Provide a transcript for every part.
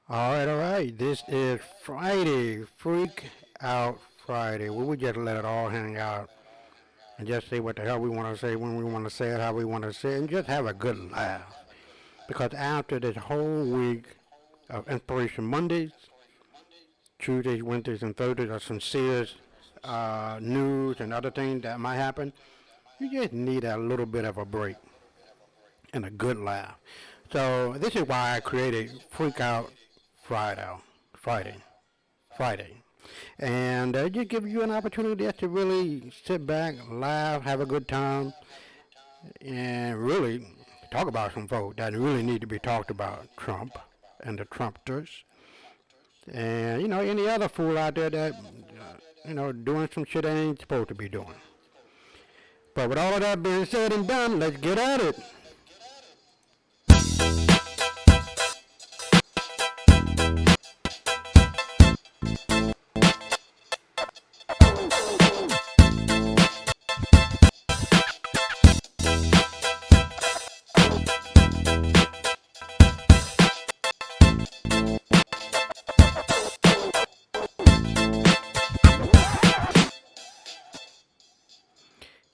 All right. This is Friday, Freak Out Friday. We would just let it all hang out and just say what the hell we want to say when we want to say it, how we want to say it, and just have a good laugh. Because after this whole week of Inspiration Mondays, Tuesdays, Wednesdays, and Thursdays are some serious news and other things that might happen, you just need a little bit of a break and a good laugh. So this is why I created Freak Out Friday. Friday. Friday. And just give you an opportunity just to really sit back, laugh, have a good time, and really talk about some folks that really need to be talked about. Trump and the Trumpsters, and any other fool out there that doing some shit they ain't supposed to be doing. But with all of that being said and done, let's get at it.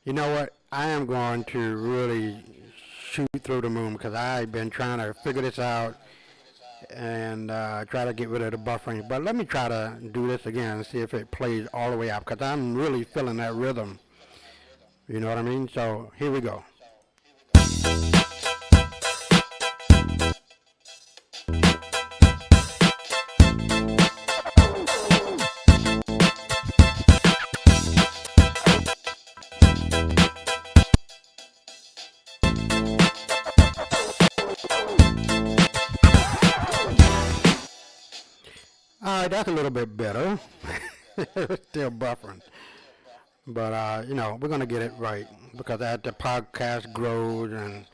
You know what? I am going to really shoot through the moon because I've been trying to figure this out and try to get rid of the buffering. But let me try to do this again and see if it plays all the way out because I'm really feeling that rhythm. You know what I mean? So here we go. All right, that's a little bit better. Still buffering. But, we're going to get it right because as the podcast grows and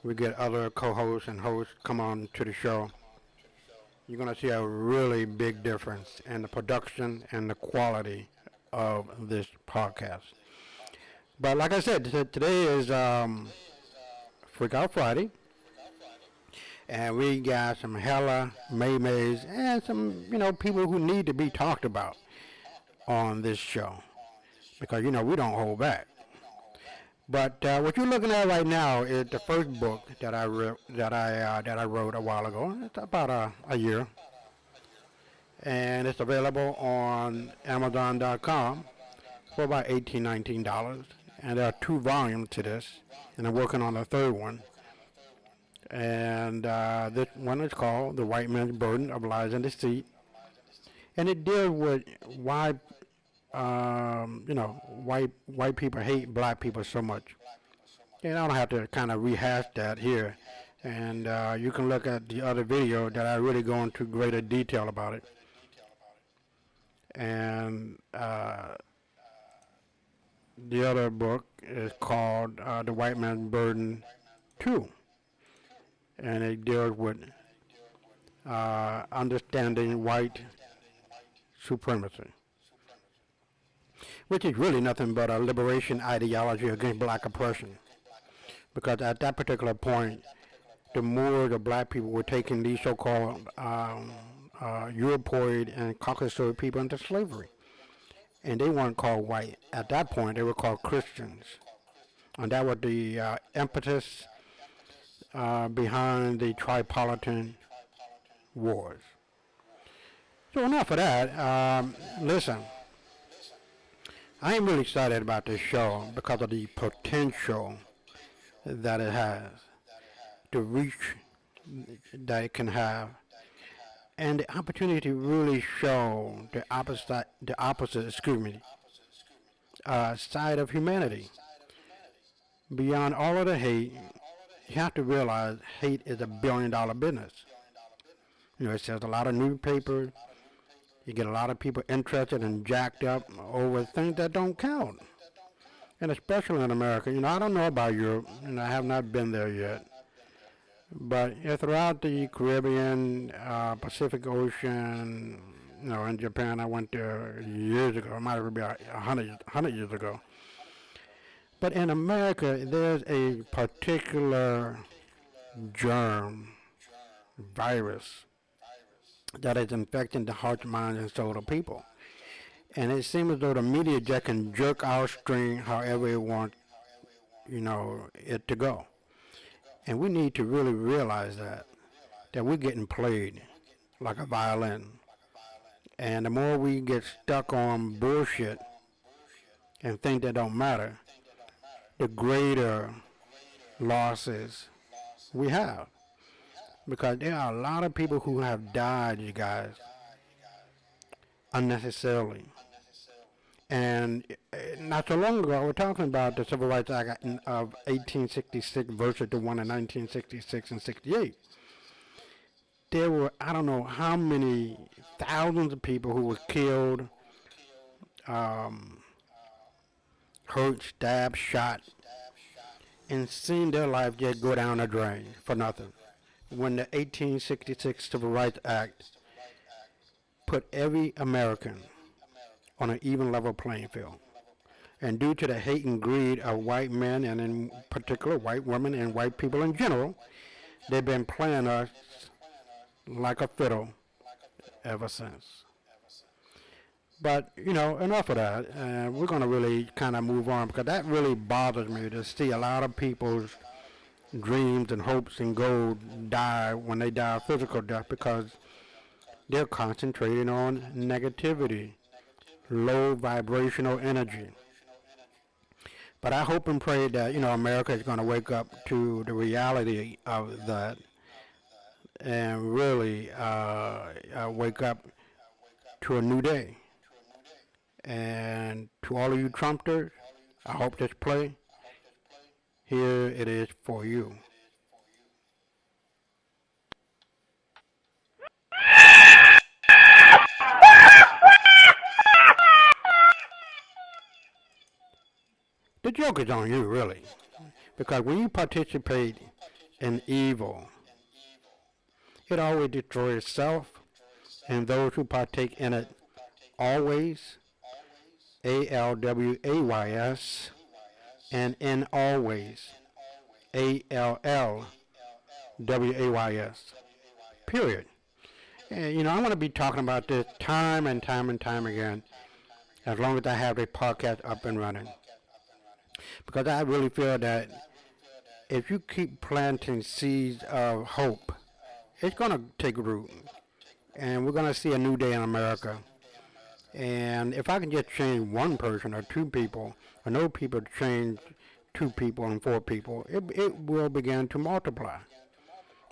we get other co-hosts and hosts come on to the show, you're going to see a really big difference in the production and the quality of this podcast. But like I said, today is Freak Out Friday, and we got some hella maymays and some, people who need to be talked about on this show because, we don't hold back. But what you're looking at right now is the first book that I wrote, that I wrote a while ago. It's about a year, and it's available on Amazon.com for about $18, $19. And there are two volumes to this, and I'm working on the third one. And this one is called "The White Man's Burden of Lies and Deceit," and it deals with why white people hate black people so much. And I don't have to kind of rehash that here. And you can look at the other video that I really go into greater detail about it. And the other book is called The White Man's Burden 2. And it deals with understanding white supremacy, which is really nothing but a liberation ideology against black oppression. Because at that particular point, the more the black people were taking these so-called Europoid and Caucasoid people into slavery. And they weren't called white. At that point, they were called Christians. And that was the impetus behind the Tripolitan Wars. So enough of that. Listen, I am really excited about this show because of the potential that it has, the reach that it can have, and the opportunity to really show the opposite side of humanity. Beyond all of the hate, you have to realize hate is a $1 billion business. It sells a lot of newspapers. You get a lot of people interested and jacked up over things that don't count. And especially in America, I don't know about Europe, and I have not been there yet. But throughout the Caribbean, Pacific Ocean, in Japan, I went there years ago. It might have been 100 years ago. But in America, there's a particular germ, virus, that is infecting the hearts, minds, and soul of people. And it seems as though the media just can jerk our string however it wants, it to go. And we need to really realize that we're getting played like a violin. And the more we get stuck on bullshit and think that don't matter, the greater losses we have. Because there are a lot of people who have died, you guys, unnecessarily. And not so long ago, we're talking about the Civil Rights Act of 1866 versus the one in 1966 and 68. There were, I don't know how many thousands of people who were killed, um, hurt, stabbed, shot, and seeing their life just go down the drain for nothing. When the 1866 Civil Rights Act put every American on an even level playing field. And due to the hate and greed of white men, and in particular white women and white people in general, they've been playing us like a fiddle ever since. But, enough of that. We're going to really kind of move on because that really bothers me to see a lot of people's dreams and hopes and goals die when they die a physical death because they're concentrating on negativity, low vibrational energy. But I hope and pray that, America is going to wake up to the reality of that and really wake up to a new day. And to all of you Trumpsters, I hope this play, here it is for you. The joke is on you, really. Because when you participate in evil, it always destroys itself and those who partake in it always, ALWAYS, and in always, ALLWAYS, period. And, I want to be talking about this time and time and time again as long as I have the podcast up and running. Because I really feel that if you keep planting seeds of hope, it's going to take root. And we're going to see a new day in America. And if I can just change one person or two people, or no people to change two people and four people, it will begin to multiply.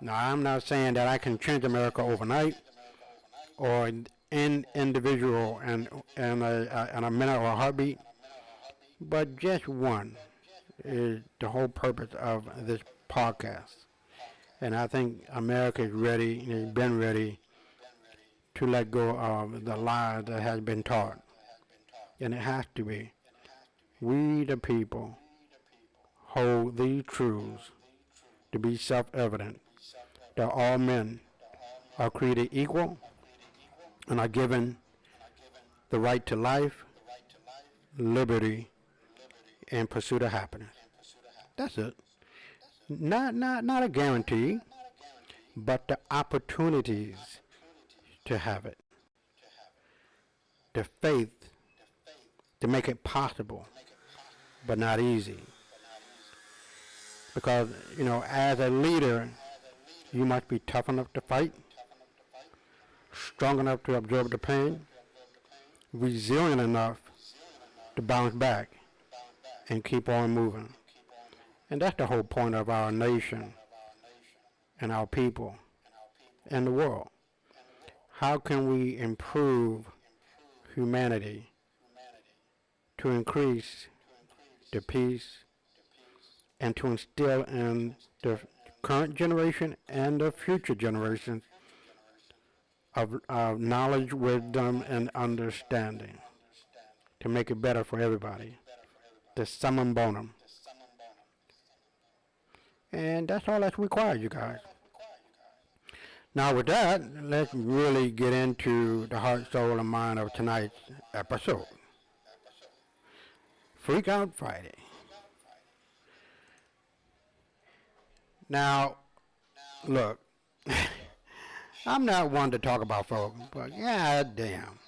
Now, I'm not saying that I can change America overnight or in individual and a minute or a heartbeat, but just one is the whole purpose of this podcast. And I think America is ready, and has been ready to let go of the lies that has been taught. And it has to be. We, the people, hold these truths to be self-evident, that all men are created equal and are given the right to life, liberty, and pursuit of happiness. That's it. Not a guarantee, but the opportunities to have it. The faith to make it possible, but not easy. Because, as a leader, you must be tough enough to fight, strong enough to absorb the pain, resilient enough to bounce back and keep on moving. And that's the whole point of our nation and our people and the world. How can we improve humanity to increase the peace and to instill in the current generation and the future generations of knowledge, wisdom, and understanding to make it better for everybody? The summum bonum. And that's all that's required, you guys. Now with that, let's really get into the heart, soul, and mind of tonight's episode. Freak Out Friday. Now, look, I'm not one to talk about folks, but god damn.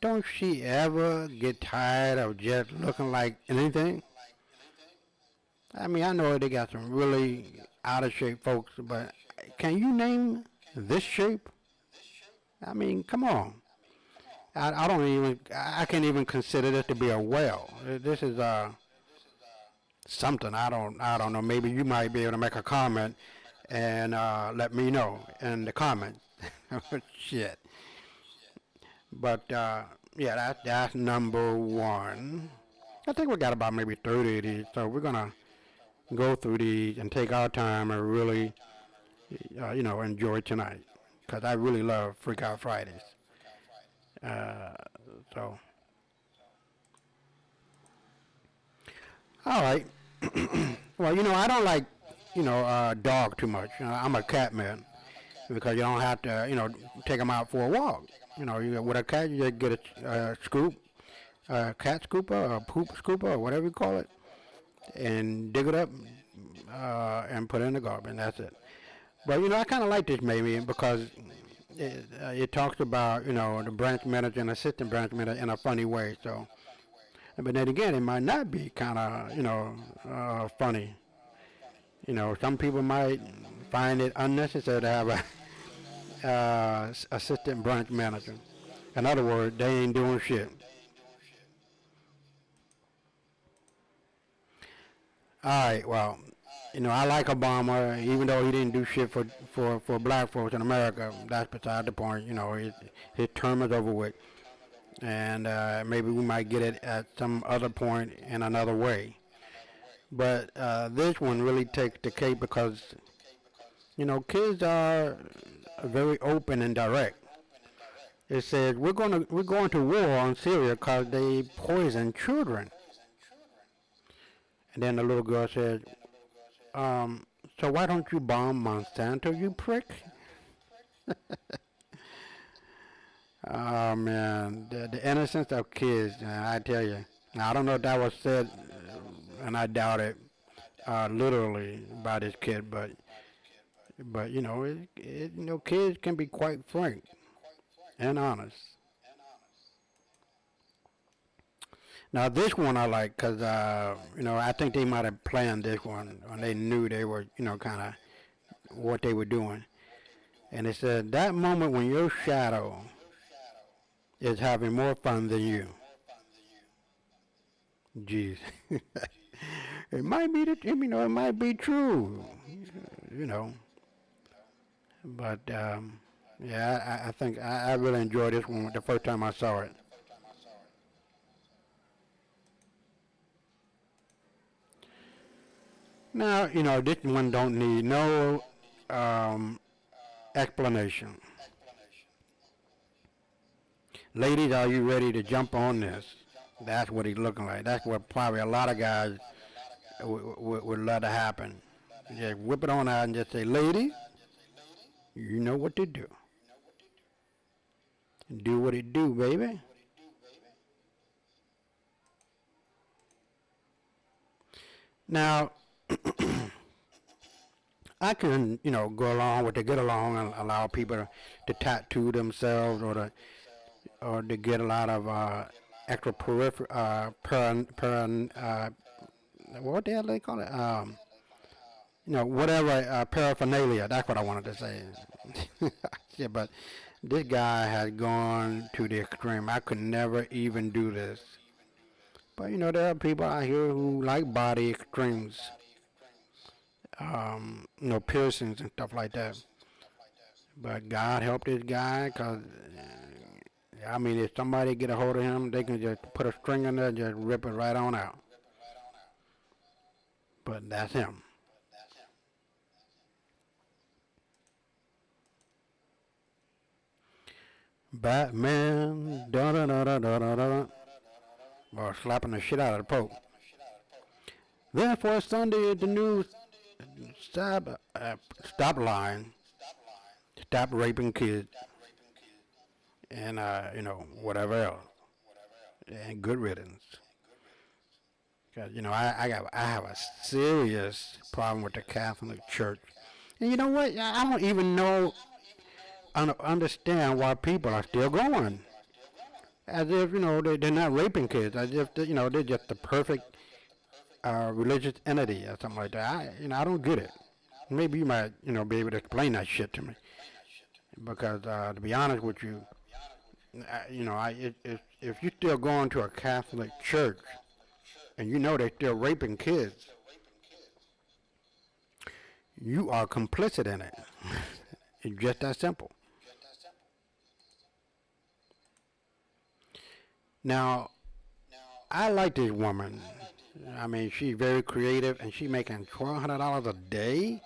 Don't she ever get tired of just looking like anything? I mean, I know they got some really out of shape folks, but can you name this shape? I mean, come on. I don't even, I can't even consider this to be a well. This is something. I don't know. Maybe you might be able to make a comment and let me know in the comments. Shit. But yeah, that's number one. I think we got about maybe 30 of these, so we're gonna go through these and take our time and really, enjoy tonight. Cause I really love Freak Out Fridays. Uh, so, all right. Well, I don't like, dog too much. I'm a cat man because you don't have to, take them out for a walk. With a cat, you just get a scoop, a cat scooper, or a poop scooper, or whatever you call it, and dig it up and put it in the garbage, and that's it. But I kind of like this maybe because it talks about the branch manager and assistant branch manager in a funny way. So, but then again, it might not be kind of funny. Some people might find it unnecessary to have a assistant branch manager. In other words, they ain't doing shit. All right, well, I like Obama, even though he didn't do shit for black folks in America. That's beside the point. His term is over with, and maybe we might get it at some other point in another way. But this one really takes the cake because kids are very open and direct. It says we're going to war on Syria because they poison children. And then the little girl said, so why don't you bomb Monsanto, you prick? Oh man, the innocence of kids, I tell you. Now I don't know if that was said, and I doubt it, literally by this kid, but kids can be quite frank and honest. Now this one I like because I think they might have planned this one when they knew they were kind of what they were doing. And it said that moment when your shadow is having more fun than you. Jeez, it might be it might be true, you know. But yeah, I think I really enjoyed this one the first time I saw it. Now, this one don't need no um, explanation. Ladies, are you ready to jump on this? That's what he's looking like. That's what probably a lot of guys would love to happen. Just whip it on out and just say, lady, you know what to do. Do what it do, baby. Now, I can, go along with the get along and allow people to tattoo themselves or to get a lot of extra peripheral, what the hell do they call it? Whatever paraphernalia. That's what I wanted to say. Yeah, but this guy has gone to the extreme. I could never even do this. But there are people out here who like body extremes, piercings and stuff like that. But God help this guy, cause I mean, if somebody get a hold of him, they can just put a string in there and just rip it right on out. But that's him. Batman, da da da da da da da, or slapping the shit out of the Pope. Therefore, Sunday, the news stop lying, stop raping kids, and whatever else, and good riddance. Cause I have a serious problem with the Catholic Church, and you know what? I don't even know understand why people are still going. As if, they're not raping kids. As if, they're just the perfect religious entity or something like that. I don't get it. Maybe you might, be able to explain that shit to me. Because to be honest with you, if you're still going to a Catholic church and you know they're still raping kids, you are complicit in it. It's just that simple. Now, I like this woman. I mean, she's very creative, and she's making $1,200 a day.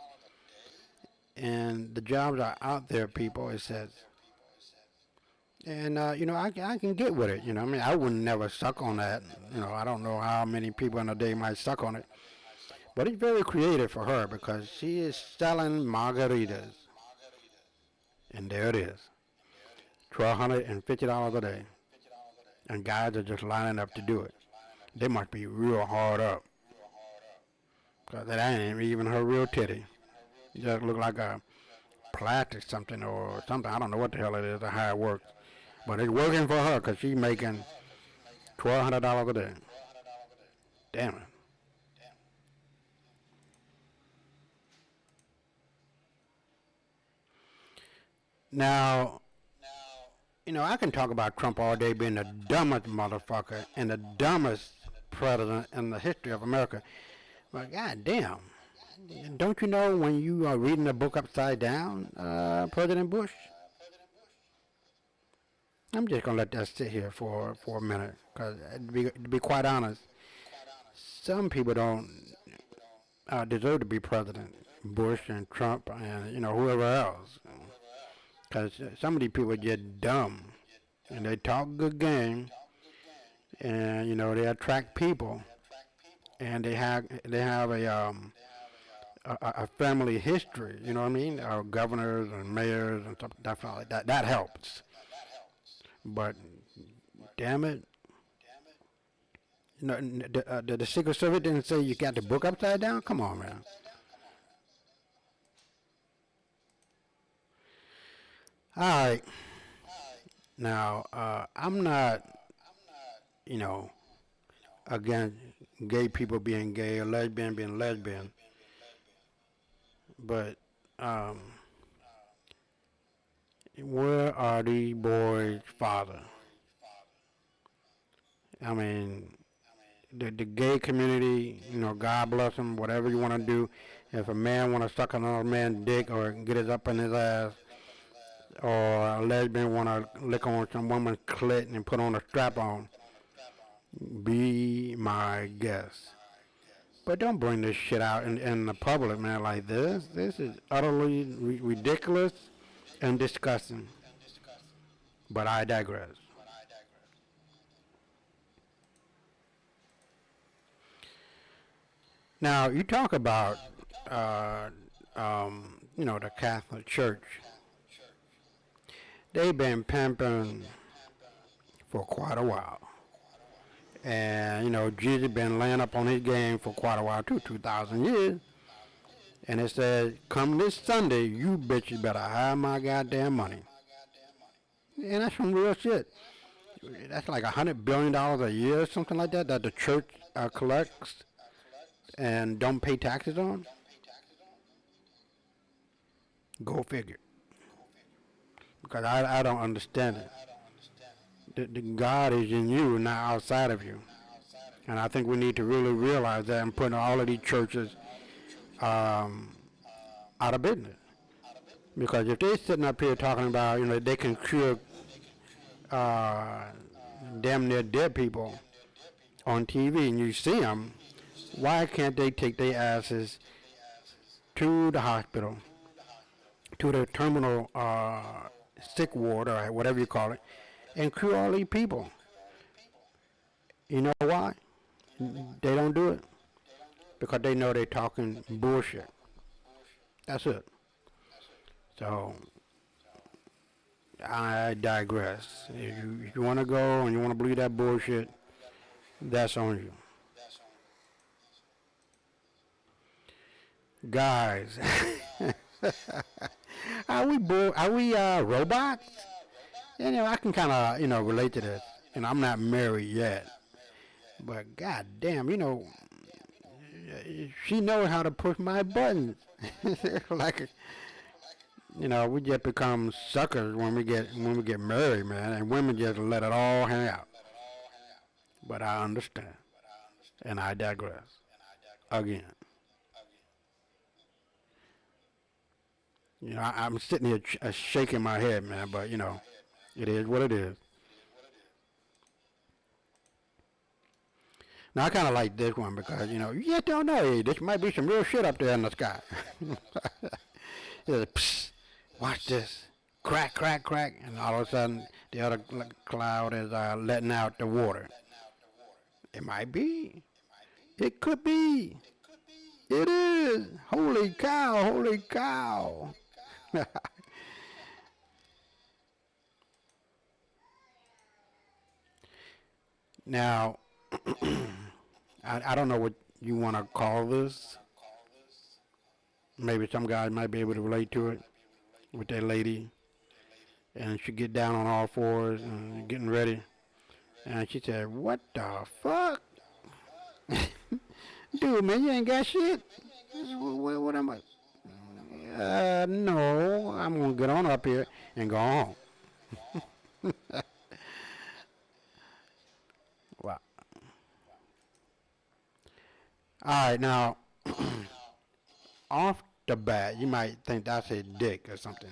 And the jobs are out there, people. It says, and I can get with it. I mean, I would never suck on that. I don't know how many people in a day might suck on it, but it's very creative for her because she is selling margaritas, and there it is, $1,250 a day, and guys are just lining up to do it. They must be real hard up, cause that ain't even her real titty. It just look like a plastic something or something. I don't know what the hell it is or how it works. But it's working for her because she's making $1,200 a day. Damn it. Now, I can talk about Trump all day being the dumbest motherfucker and the dumbest president in the history of America. But goddamn, don't you know when you are reading the book upside down, President Bush? I'm just gonna let that sit here for a minute, cause to be quite honest, some people don't deserve to be president. Bush and Trump and whoever else, cause some of these people are just dumb, and they talk good game, and they attract people, and they have a family history. You know what I mean? Governors and mayors and stuff like that. That helps. But damn it, the Secret Service didn't say you got the book upside down. Come on, man. All right. Now, I'm not, you know, against gay people being gay or lesbian being lesbian, but um, where are these boys' father? I mean, the gay community, God bless them, whatever you want to do. If a man want to suck another man's dick or get it up in his ass, or a lesbian want to lick on some woman's clit and put on a strap on, be my guest. But don't bring this shit out in the public, man, like this. This is utterly ridiculous and disgusting. But I digress. Now, you talk about, the Catholic Church. They've been pimping for quite a while. And, Jesus been laying up on his game for quite a while, too, 2,000 years. And it said, come this Sunday, you bitches better have my goddamn money. And that's some real shit. That's like $100 billion a year or something like that the church collects and don't pay taxes on. Go figure. Because I don't understand it. The God is in you, not outside of you. And I think we need to really realize that and put all of these churches out of business. Because if they're sitting up here talking about, they can cure damn near dead people on TV and you see them, why can't they take their asses to the hospital, to the terminal sick ward or whatever you call it, and cure all these people? You know why? They don't do it because they know they're talking bullshit. That's it. So I digress. If you want to go and you want to believe that bullshit, that's on you. Guys, I Are we robots? You know, I can kind of relate to this. And I'm not married yet, but goddamn, she knows how to push my buttons. Like we just become suckers when we get married, man, and women just let it all hang out. But I understand, and I digress again. I'm sitting here shaking my head, man, but it is what it is. Now I kind of like this one because you just don't know. Hey, this might be some real shit up there in the sky. It's, psst, watch this, crack, crack, crack, and all of a sudden the other cloud is letting out the water. It might be. It could be. It is. Holy cow! Holy cow! Now, I don't know what you want to call this. Maybe some guys might be able to relate to it with that lady. And she get down on all fours and getting ready. And she said, "What the fuck? Dude, man, you ain't got shit. What am I? No, I'm going to get on up here and go home." Wow. All right, now, off the bat, you might think that's a dick or something.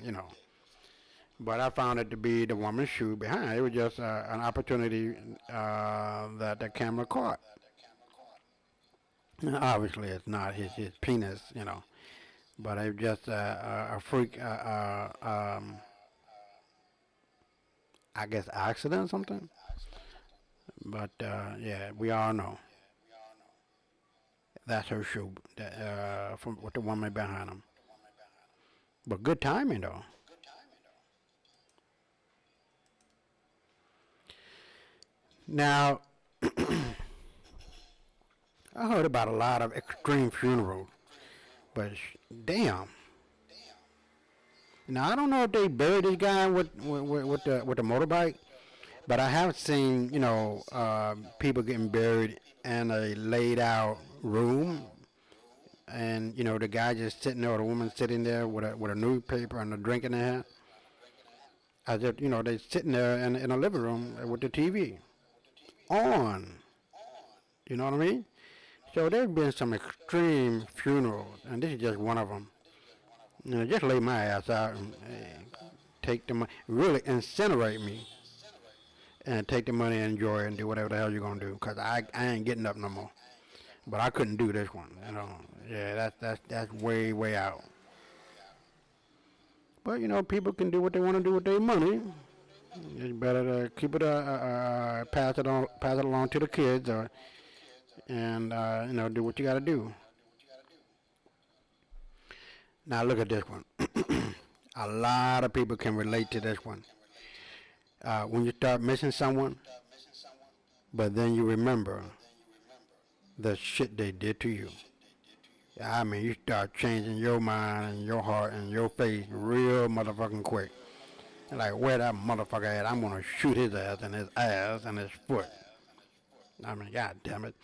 But I found it to be the woman's shoe behind. It was just an opportunity that the camera caught. Now, obviously, it's not his penis. But it's just a freak, I guess, accident or something. But yeah, we all know that's her shoe from with the woman behind him. But good timing though. Now, I heard about a lot of extreme funerals, but damn. Now I don't know if they buried this guy with the motorbike, but I have seen people getting buried in a laid out room, and the guy just sitting there or the woman sitting there with a newspaper and a drink in their hand. I just they sitting there in a living room with the TV on. You know what I mean? So there's been some extreme funerals, and this is just one of them. Just lay my ass out and take the money, really incinerate me, and take the money and enjoy it and do whatever the hell you're gonna do. Cause I ain't getting up no more. But I couldn't do this one. Yeah, that's way out. But people can do what they want to do with their money. It's better to keep it pass it along to the kids, or and do what you got to do. Now look at this one. A lot of people can relate to this one. When you start missing someone, but then you remember the shit they did to you. I mean, you start changing your mind and your heart and your face real motherfucking quick. Like, where that motherfucker at? I'm gonna shoot his ass and his foot. I mean, god damn it.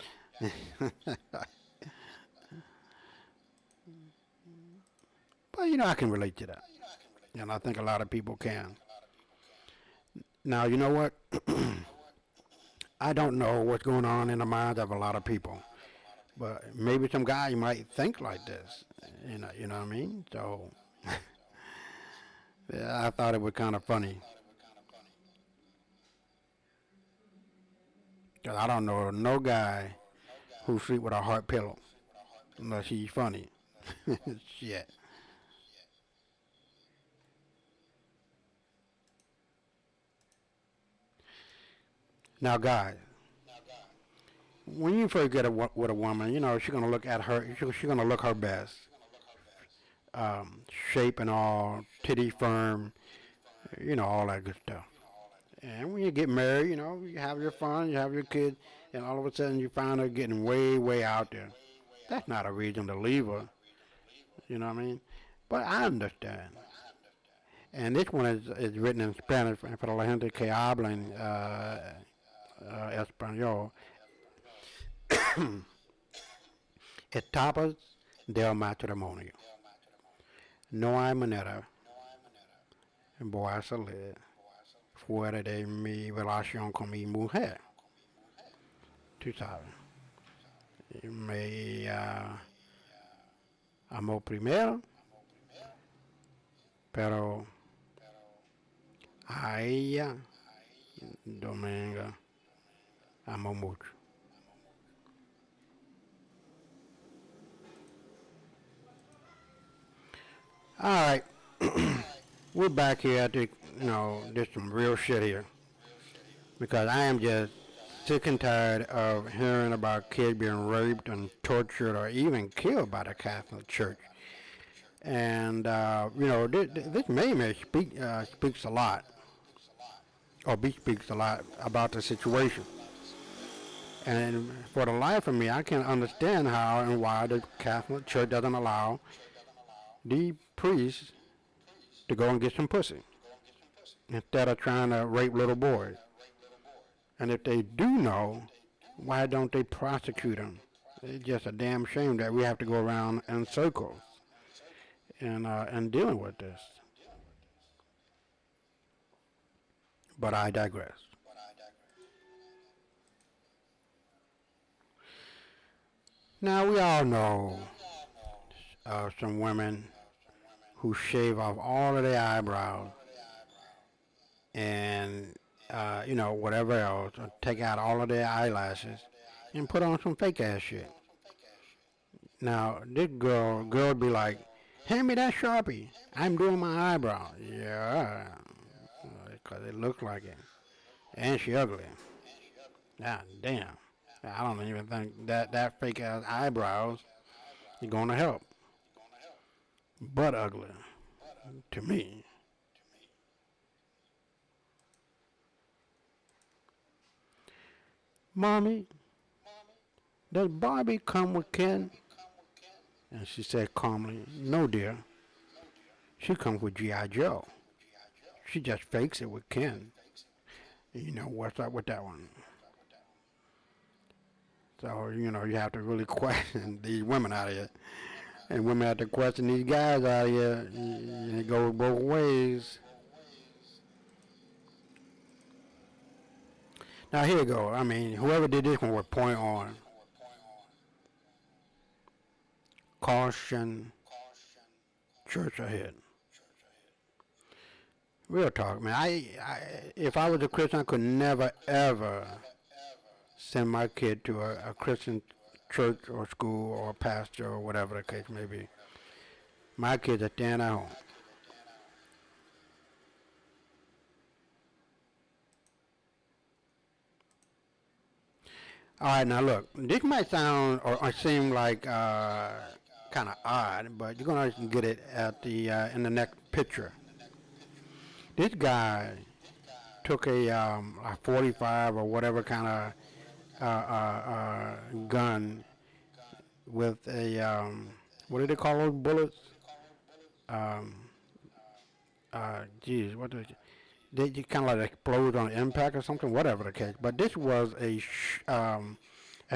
But I can relate to that. And I think a lot of people can. Now, you know what? I don't know what's going on in the minds of a lot of people. But maybe some guy might think like this. You know what I mean? So, yeah, I thought it was kind of funny. Cause I don't know no guy who sleep with a heart pillow unless he's funny. Shit. Now, guys, when you first get with a woman, she's gonna look at her. She's gonna look her best, shape and all, titty firm, all that good stuff. And when you get married, you have your fun, you have your kids, and all of a sudden you find her getting way out there. That's not a reason to leave her. You know what I mean? But I understand. And this one is written in Spanish, para la gente que hablan español. Etapas del matrimonio. No hay manera voy a salir fuera de mi relación con mi mujer. Tú sabes. Me amó primero, pero a ella, Dominga, amó mucho. All right, we're back here at there's some real shit here because I am just sick and tired of hearing about kids being raped and tortured or even killed by the Catholic Church. And this Mayme speaks a lot, or speaks a lot about the situation. And for the life of me, I can't understand how and why the Catholic Church doesn't allow the priests to go and get some pussy instead of trying to rape little boys. And if they do know, why don't they prosecute them? It's just a damn shame that we have to go around in circles and dealing with this. But I digress. Now we all know some women who shave off all of their eyebrows and whatever else, or take out all of their eyelashes and put on some fake ass shit. Now this girl would be like, hand me that Sharpie. I'm doing my eyebrow. Yeah, because it looks like it. And she ugly. God damn. I don't even think that fake ass eyebrows is gonna help. But ugly to me. Mommy, does Barbie come with Ken? And she said calmly, no dear. She comes with G.I. Joe. She just fakes it with Ken. You know what's up with that one. So, you have to really question these women out here. And women have to question these guys out here. And it goes both ways. Now, here you go. I mean, whoever did this one would point on. Caution, church ahead. Real talk, man. If I was a Christian, I could never, ever send my kid to a Christian church or school or pastor or whatever the case may be. My kids are staying at home. All right, now look, this might sound or seem like kind of odd, but you're gonna get it at the in the next picture. This guy took a 45 or whatever kind of gun with a what do they call those bullets? Um, geez, what do they just kind of like explode on impact or something, whatever the case. But this was a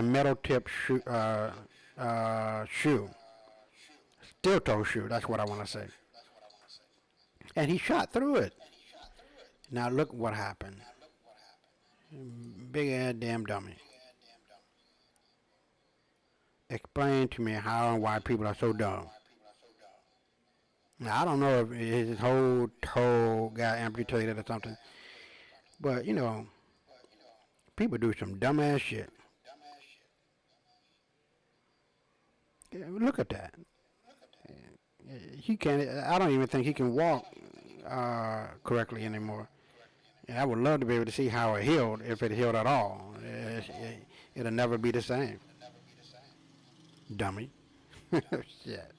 metal tip shoe, steel toe shoe. That's what I want to say. And he shot through it. Now look what happened. Big ass damn dummy. Explain to me how and why people are so dumb. Now I don't know if his whole toe got amputated or something, but people do some dumbass shit. Yeah, look at that. He can't. I don't even think he can walk correctly anymore. And I would love to be able to see how it healed, if it healed at all. It'll never be the same. Dummy. Shit.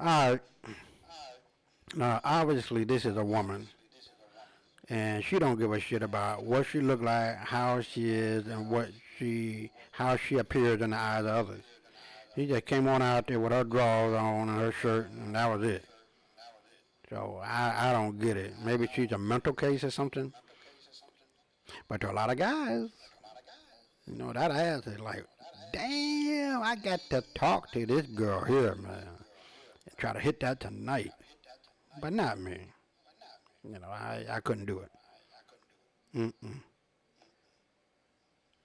Alright. Now, obviously, this is a woman, and she don't give a shit about what she look like, how she is, and how she appears in the eyes of others. He just came on out there with her drawers on and her shirt, and that was it. So I don't get it. Maybe she's a mental case or something. But to a lot of guys, that ass is like, damn, I got to talk to this girl here, man. And try to hit that tonight. But not me. I couldn't do it. Mm-mm.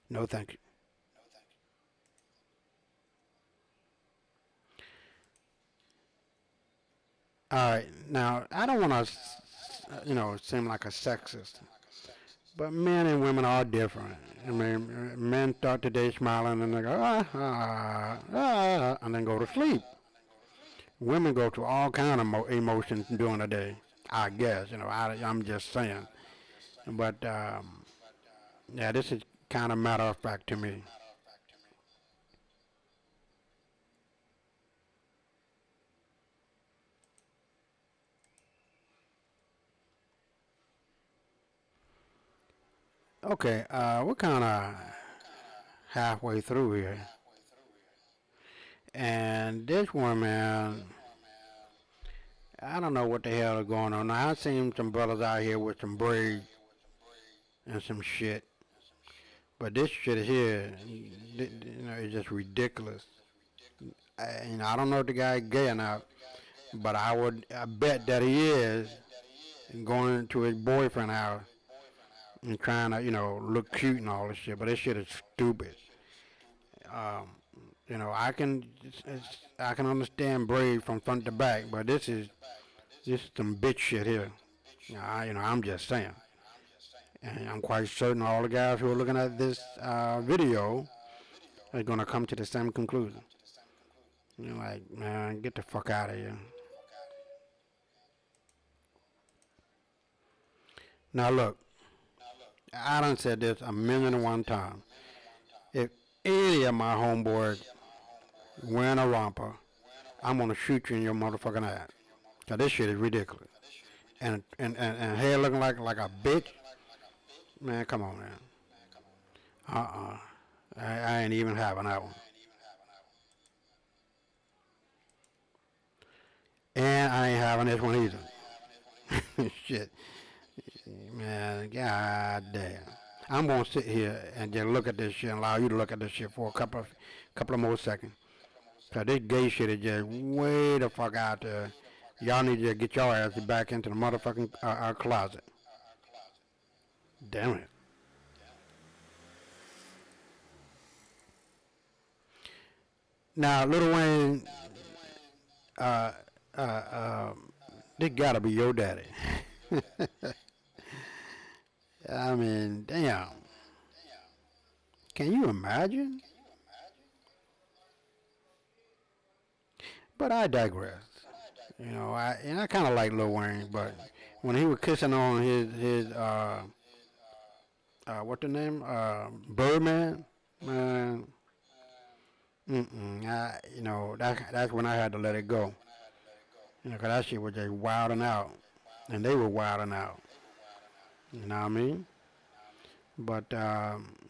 No, thank you. All right, now I don't want to, seem like a sexist, but men and women are different. I mean, men start the day smiling and they go and then go to sleep. Women go through all kind of emotions during the day. I guess I'm just saying, but yeah, this is kind of matter of fact to me. Okay, we're kind of halfway through here, and this woman, I don't know what the hell is going on. Now, I've seen some brothers out here with some braids and some shit, but this shit here, is just ridiculous. I don't know if the guy is gay or not, but I bet that he is going to his boyfriend's house and trying to, look cute and all this shit. But this shit is stupid. Um, I can understand braid from front to back, but this is some bitch shit here. I'm just saying. And I'm quite certain all the guys who are looking at this video are going to come to the same conclusion. Like, man, get the fuck out of here. Now, look, I done said this a million and one time. If any of my homeboys wearing a romper, I'm going to shoot you in your motherfucking ass. Now, this shit is ridiculous. And hair looking like a bitch? Man, come on, man. Uh-uh. I ain't even having that one. And I ain't having this one either. Shit. Man, god damn. I'm gonna sit here and just look at this shit and allow you to look at this shit for a couple of more seconds. Cause this gay shit is just way the fuck out there. Y'all need to get your asses back into the motherfucking closet. Damn it. Now, Little Wayne, uh, uh, this gotta be your daddy. I mean, damn. Can you imagine? But I digress. I kind of like Lil Wayne, but when he was kissing on his what the name, Birdman, man, that's when I had to let it go. 'Cause that shit was just wilding out, and they were wilding out. You know what I mean? But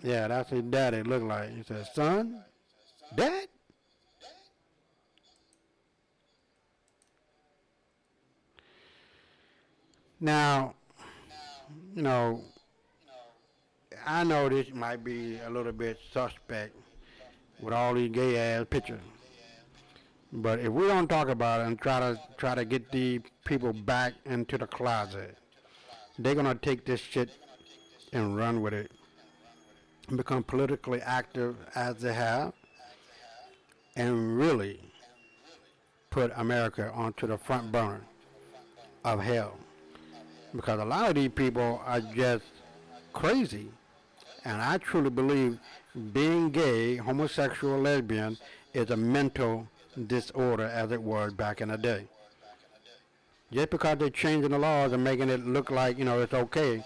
yeah, that's his daddy looked like. He said, "Son, Dad." Now, you know, I know this might be a little bit suspect with all these gay ass pictures, but if we don't talk about it and try to get the people back into the closet, they're gonna take this shit and run with it and become politically active as they have, and really put America onto the front burner of hell. Because a lot of these people are just crazy. And I truly believe being gay, homosexual, lesbian is a mental disorder as it was back in the day. Just because they're changing the laws and making it look like, it's okay,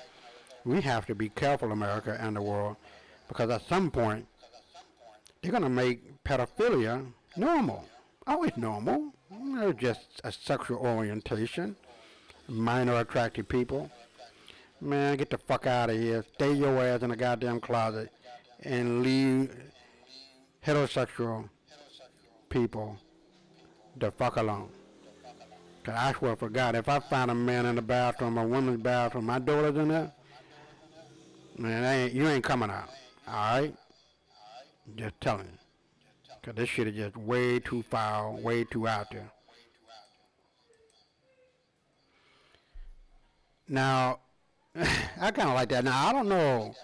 we have to be careful, America and the world, because at some point, they're going to make pedophilia normal. Oh, it's normal. It's just a sexual orientation. Minor attractive people. Man, get the fuck out of here. Stay your ass in the goddamn closet and leave heterosexual people the fuck alone. 'Cause I swear for God, if I find a man in the bathroom, a woman's bathroom, my daughter's in there, man, you ain't coming out. All right? Just telling you. 'Cause this shit is just way too foul, way too out there. Now, I kind of like that. Now, I don't know.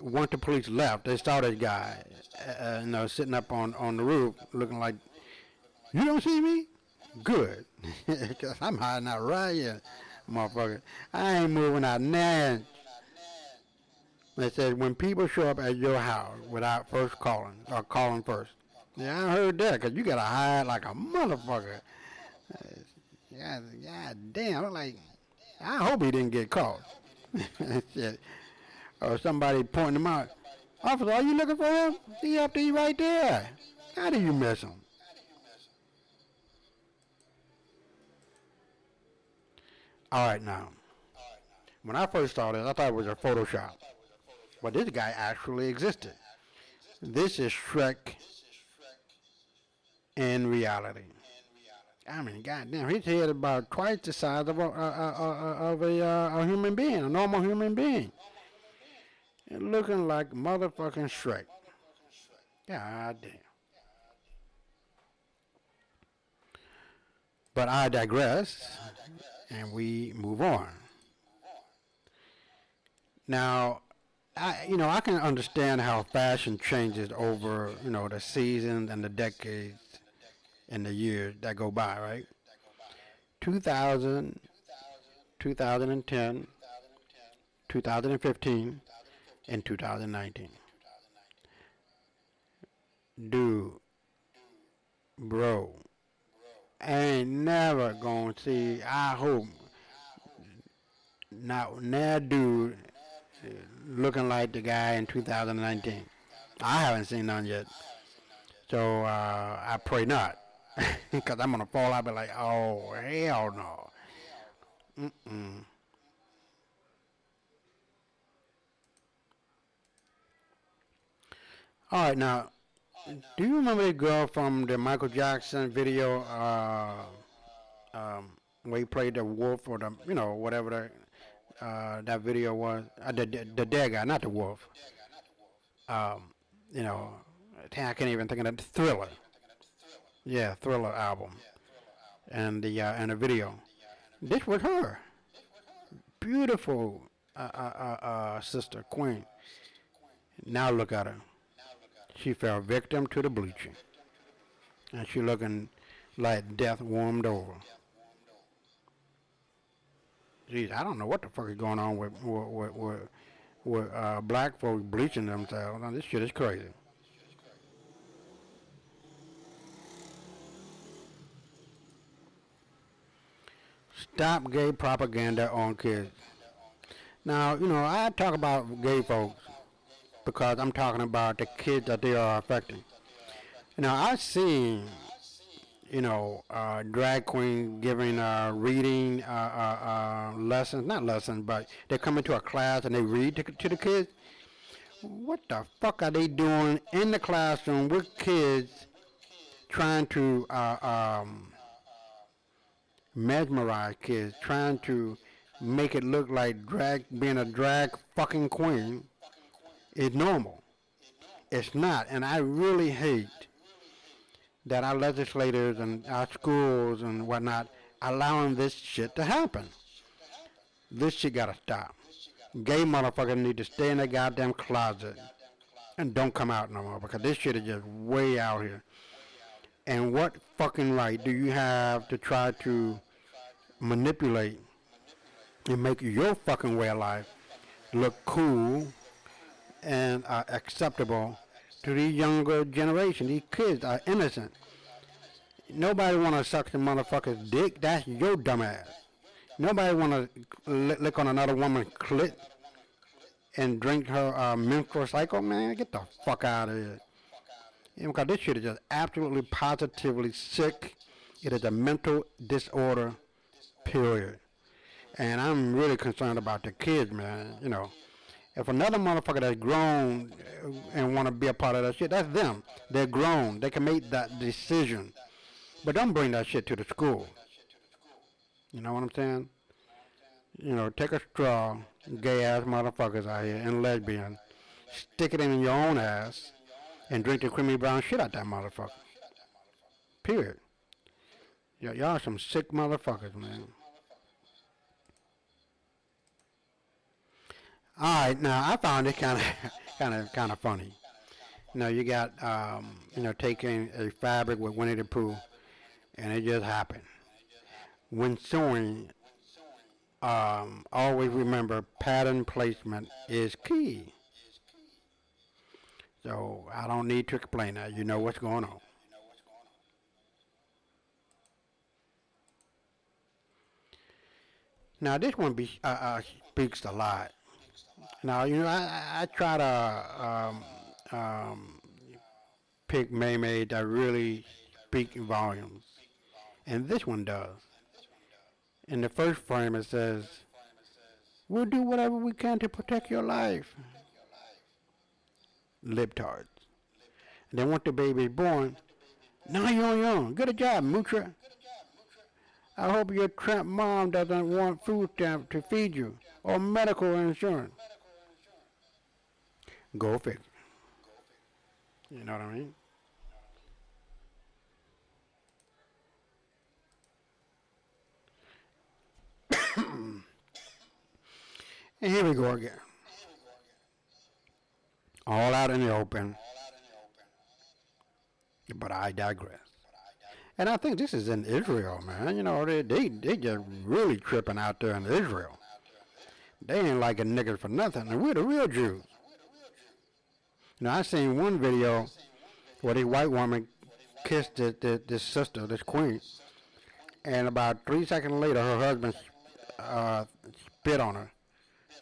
Once the police left, they saw this guy, sitting up on the roof, looking like, you don't see me? Good. 'Cause I'm hiding out right here, motherfucker. I ain't moving out now. They said when people show up at your house without first calling, or calling first. Yeah, I heard that, 'cause you got to hide like a motherfucker. God damn. I'm like, I hope he didn't get caught. Shit. Or somebody pointing him out. Officer, are you looking for him? He up to you right there. How do you miss him? All right, now. When I first saw this, I thought it was a Photoshop. But this guy actually existed. This is Shrek in reality. I mean, goddamn, his head is about twice the size of a human being, a normal human being. And looking like motherfucking Shrek. God damn. But I digress, and we move on. Now, I can understand how fashion changes over, the seasons and the decades and the years that go by, right? 2000, 2010, 2015, and 2019. Dude, bro, I ain't never gonna see, I hope, not that dude looking like the guy in 2019. I haven't seen none yet. So I pray not. Because I'm going to fall out and be like, oh, hell no. Mm-mm. All right, now, do you remember the girl from the Michael Jackson video where he played the wolf or the, whatever that video was? The dead guy, not the wolf. Um, you know, I can't even think of the Thriller. Yeah, Thriller album and the video. This was her, beautiful sister Queen. Now look at her. She fell victim to the bleaching, and she looking like death warmed over. Jeez, I don't know what the fuck is going on with black folks bleaching themselves. Now, this shit is crazy. Stop gay propaganda on kids. Now, I talk about gay folks because I'm talking about the kids that they are affecting. I've seen, drag queen giving reading lessons, not lessons, but they come into a class and they read to the kids. What the fuck are they doing in the classroom with kids trying to mesmerize kids, trying to make it look like being a drag fucking queen is normal. It's not, and I really hate that our legislators and our schools and whatnot allowing this shit to happen. This shit gotta stop. Gay motherfuckers need to stay in their goddamn closet and don't come out no more because this shit is just way out here. And what fucking right do you have to try to manipulate and make your fucking way of life look cool and acceptable to the younger generation? These kids are innocent. Nobody want to suck the motherfucker's dick. That's your dumb ass. Nobody want to lick on another woman's clit and drink her menstrual cycle. Man, get the fuck out of here. Because this shit is just absolutely positively sick. It is a mental disorder, period. And I'm really concerned about the kids, man, If another motherfucker that's grown and want to be a part of that shit, that's them. They're grown. They can make that decision. But don't bring that shit to the school. You know what I'm saying? You know, take a straw, gay ass motherfuckers out here and lesbians, stick it in your own ass, and drink the creamy brown shit out that motherfucker. Period. Y'all some sick motherfuckers, man. All right, now I found it kind of, kind of funny. You know, you got, taking a fabric with Winnie the Pooh, and it just happened. When sewing, always remember pattern placement is key. So I don't need to explain that. You know what's going on. Now this one speaks a lot. Now I try to pick Maymay that really speak volumes, and this one does. In the first frame it says, "We'll do whatever we can to protect your life." Libtards. And then once the baby is born, now you're on your own. Good job, Mutra. I hope your tramp mom doesn't want food stamps to feed you or medical insurance. Go figure. You know what I mean? And here we go again. All out in the open. But I digress. And I think this is in Israel, man. You know, they just really tripping out there in Israel. They ain't liking niggas for nothing. And we're the real Jews. You know, I seen one video where this white woman kissed this sister, this queen, and about 3 seconds later, her husband spit on her,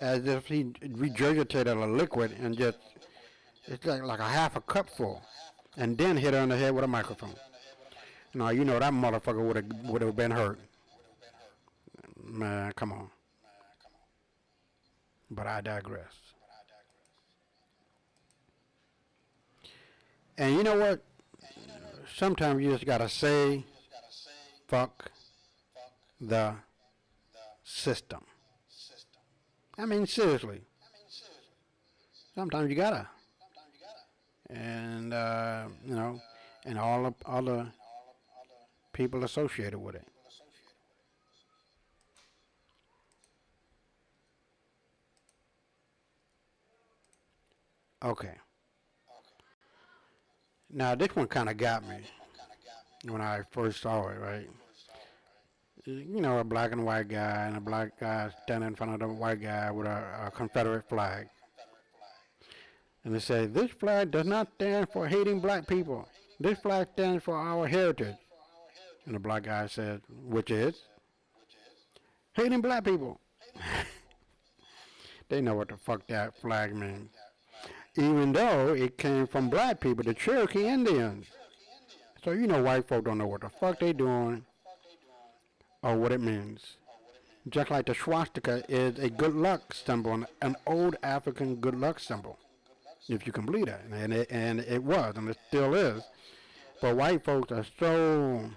as if he regurgitated a liquid and just, it's like a half a cup full, and then hit her in the head with a microphone. Now, you know that motherfucker would have been hurt. Man, come on. But I digress. And you know what? Sometimes you just gotta say, fuck the system. I mean, seriously. Sometimes you gotta. And, and all the other people associated with it. Okay. Now, this one kind of got me when I first saw it, right? You know, a black and white guy, and a black guy standing in front of the white guy with a Confederate flag. And they say, this flag does not stand for hating black people. This flag stands for our heritage. And the black guy said, which is? Hating black people. They know what the fuck that flag means. Even though it came from black people, the Cherokee Indians. So you know white folk don't know what the fuck they doing or what it means. Just like the swastika is a good luck symbol, an old African good luck symbol, if you can believe that. And it was, and it still is. But white folks are so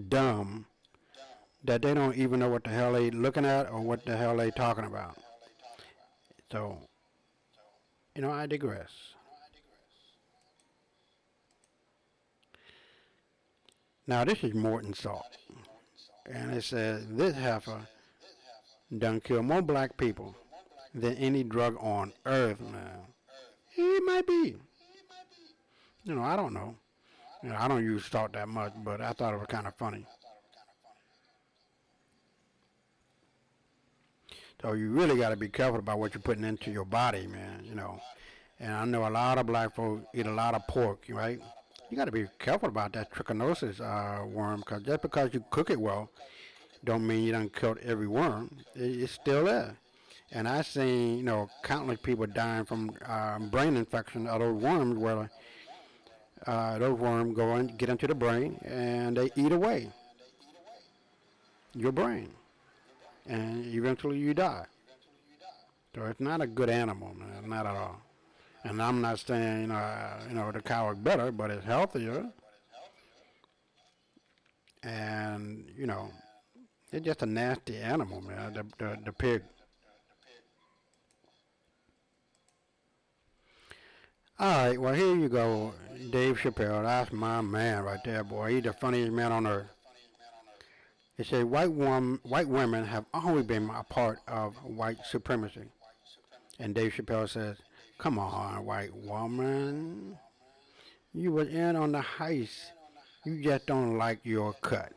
dumb that they don't even know what the hell they looking at or what the hell they talking about. So, I digress. Now this is Morton Salt. And it says, this heifer done kill more black people than any drug on earth, man. It might be. I don't know. I don't use salt that much, but I thought it was kind of funny. So you really got to be careful about what you're putting into your body, man. And I know a lot of black folks eat a lot of pork, right? You got to be careful about that trichinosis worm, because just because you cook it well, don't mean you done killed every worm. It's still there. And I seen, countless people dying from brain infection of those worms, where those worms go and get into the brain and they eat away your brain, and eventually you die. So it's not a good animal, man, not at all. And I'm not saying, the cow is better, but it's healthier. And, it's just a nasty animal, man, the pig. All right, well, here you go, Dave Chappelle. That's my man right there, boy. He's the funniest man on earth. He said, white women have always been a part of white supremacy. And Dave Chappelle says, come on, white woman. You was in on the heist. You just don't like your cut.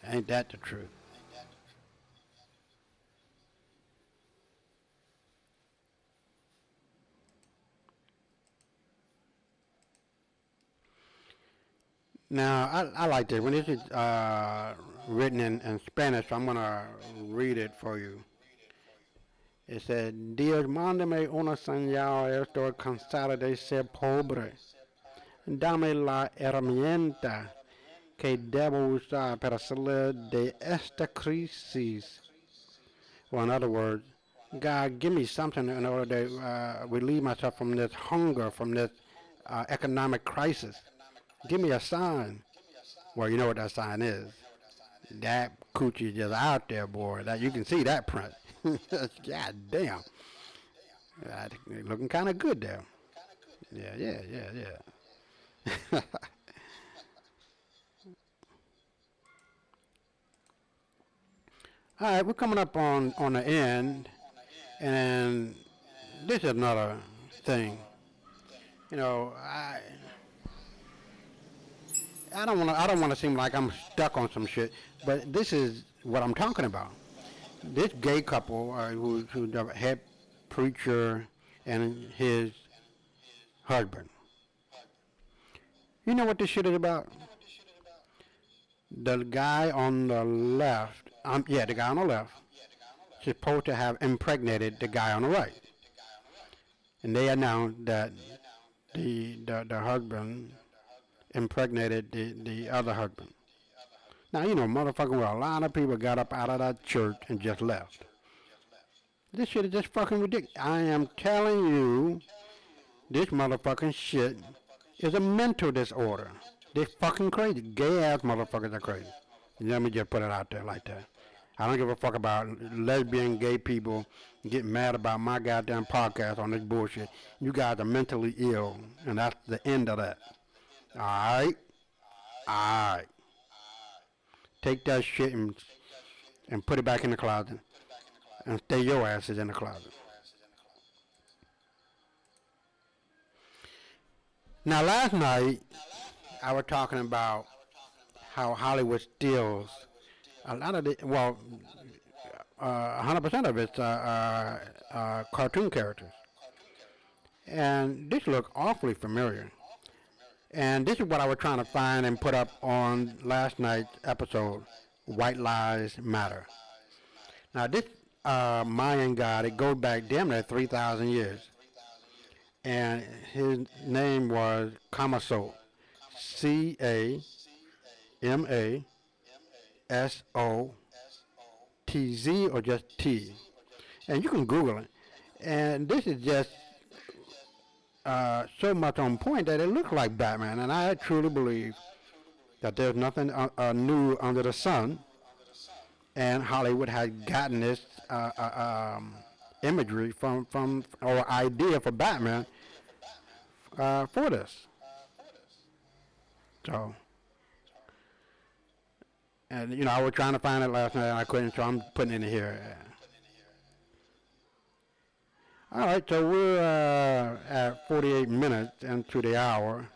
Ain't that the truth? Now, I like this. When this is written in Spanish, I'm going to read it for you. It said, Dios mándame una señal, estoy cansado de ser pobre. Dame la herramienta que debo usar para salir de esta crisis. Or in other words, God, give me something in order to relieve myself from this hunger, from this economic crisis. Give me a sign. Well, you know what that sign is. That coochie just out there, boy. That you can see that print. God damn. Looking kind of good there. Yeah. All right, we're coming up on the end, and this is another thing. You know, I don't want to seem like I'm stuck on some shit, but this is what I'm talking about. This gay couple, who's the head preacher and his husband. You know what this shit is about? The guy on the left, the guy on the left, supposed to have impregnated the guy on the right, and they announced that the husband impregnated the other husband. Now, motherfucking well, a lot of people got up out of that church and just left. This shit is just fucking ridiculous. I am telling you, this motherfucking shit is a mental disorder. They're fucking crazy. Gay ass motherfuckers are crazy. Let me just put it out there like that. I don't give a fuck about lesbian, gay people getting mad about my goddamn podcast on this bullshit. You guys are mentally ill, and that's the end of that. Alright? Alright. Take that shit and put it back in the closet. And stay your asses in the closet. Now, last night, I was talking about how Hollywood steals a lot of the, 100% of it's cartoon characters. And this looked awfully familiar. And this is what I was trying to find and put up on last night's episode, White Lies Matter. Now, this Mayan god, it goes back damn near 3,000 years. And his name was Kamaso. Camasotz, or just T. And you can Google it. And this is just so much on point that it looks like Batman. And I truly believe that there's nothing new under the sun. And Hollywood has gotten this imagery from or idea for Batman for this. So, and I was trying to find it last night and I couldn't, so I'm putting it in here. All right, so we're at 48 minutes into the hour,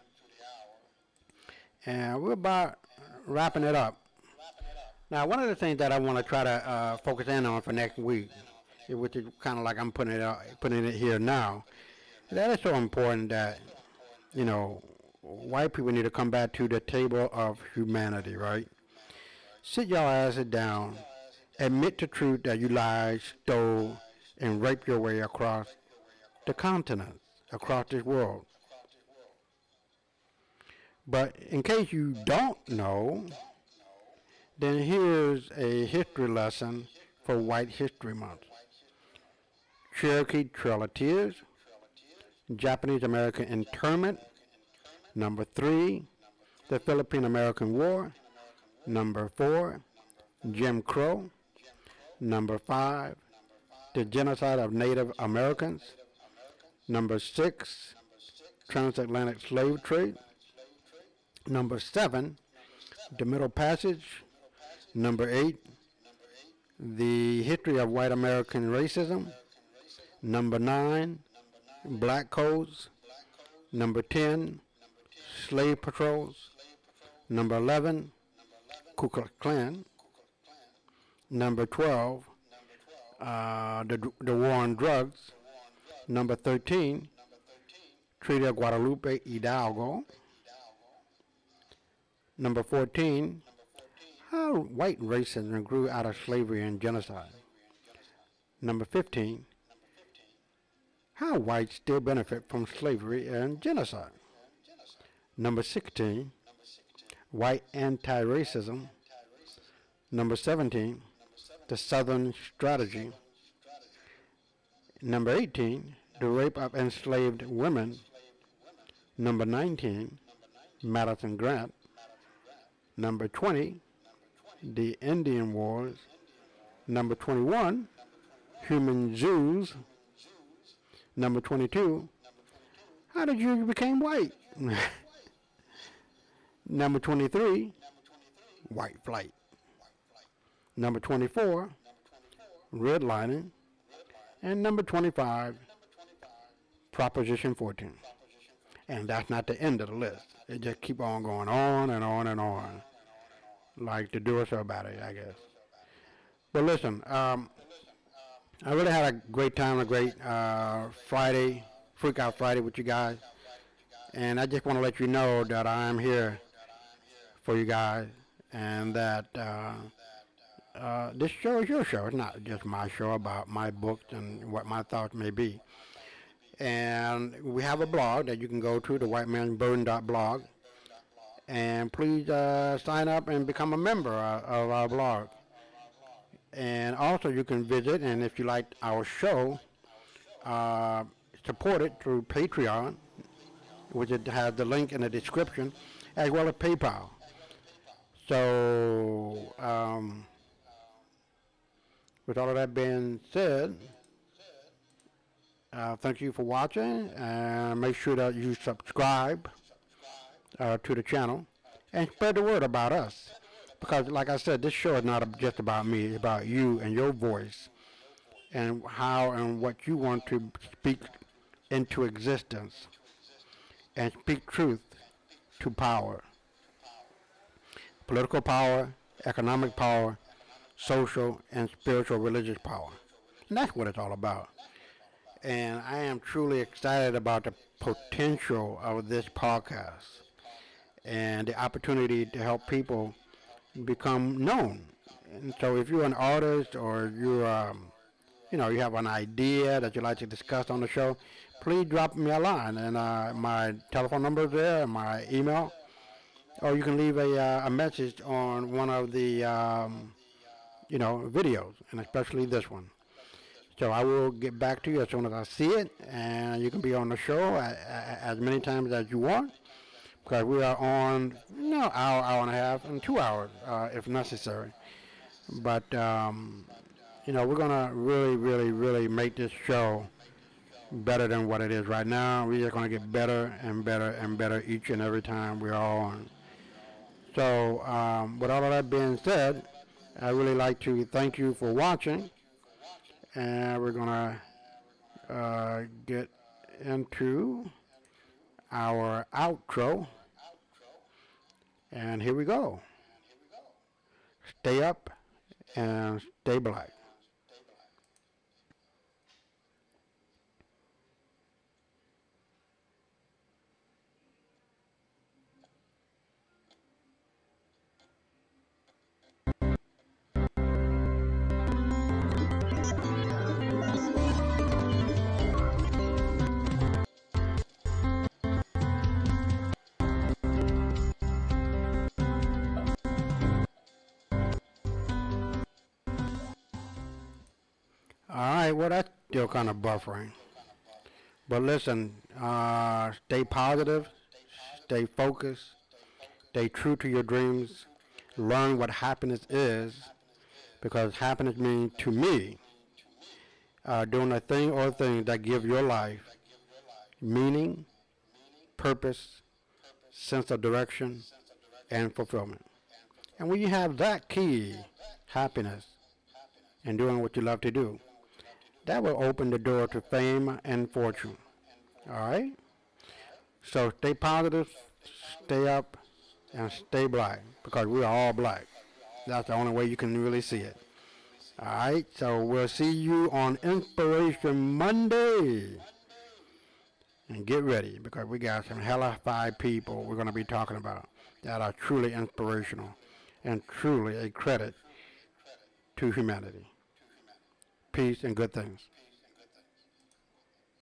and we're about wrapping it up. Now, one of the things that I want to try to focus in on for next week, which is kind of like I'm putting it here now, that is so important that white people need to come back to the table of humanity, right? Sit your asses down, admit the truth that you lied, stole, and raped your way across the continent, across this world. But in case you don't know, then here's a history lesson for White History Month. Cherokee Trail of Tears, Japanese American Internment. Number 3, the Philippine American War. Number 4, Jim Crow. Number 5, the genocide of Native Americans. Number 6, transatlantic slave trade. Number 7, the Middle Passage. Number 8, the history of white American racism. Number 9, black codes. Number 10, slave patrols. Number 11, Ku Klux Klan. Number 12, the war on drugs. Number 13, Treaty of Guadalupe Hidalgo. Number 14, how white racism grew out of slavery and genocide. Number 15, how whites still benefit from slavery and genocide. Number 16, white anti-racism. Number 17, the Southern Strategy. Number 18, the rape of enslaved women. Number 19, Madison Grant. Number 20, the Indian Wars. Number 21, human zoos. Number 22, how did you become white? Number 23, white flight. Number 24, redlining. And number 25, Proposition 14. And that's not the end of the list. It just keep on going on and on and on. Like to do us about it, I guess. But listen, I really had a great time, a great Friday, Freak Out Friday with you guys. And I just want to let you know that I'm here for you guys and that this show is your show. It's not just my show about my books and what my thoughts may be. And we have a blog that you can go to, the whitemansburden.blog. And please sign up and become a member of our blog. And also you can visit, and if you like our show, support it through Patreon, which it has the link in the description, as well as PayPal. So, with all of that being said, thank you for watching, and make sure that you subscribe to the channel and spread the word about us. Because, like I said, this show is not just about me. It's about you and your voice and how and what you want to speak into existence and speak truth to power. Political power, economic power, social and spiritual religious power. And that's what it's all about. And I am truly excited about the potential of this podcast and the opportunity to help people become known. And so if you're an artist or you you have an idea that you'd like to discuss on the show, please drop me a line. And my telephone number is there, and my email. Or you can leave a message on one of the videos, and especially this one. So I will get back to you as soon as I see it, and you can be on the show as many times as you want, because we are on hour and a half, and 2 hours if necessary. But we're gonna really make this show better than what it is right now. We're just gonna get better and better and better each and every time we're on. So with all of that being said, I really like to thank you for watching, and we're gonna get into our outro, and here we go. Stay up and stay black. All right, well, that's still kind of buffering. But listen, stay positive, stay focused, stay true to your dreams, learn what happiness is, because happiness means to me doing a thing or things that give your life meaning, purpose, sense of direction, and fulfillment. And when you have that key, happiness, and doing what you love to do, that will open the door to fame and fortune. All right? So stay positive, stay up, and stay black because we are all black. That's the only way you can really see it. All right? So we'll see you on Inspiration Monday. And get ready because we got some hella five people we're going to be talking about that are truly inspirational and truly a credit to humanity. Peace and good things.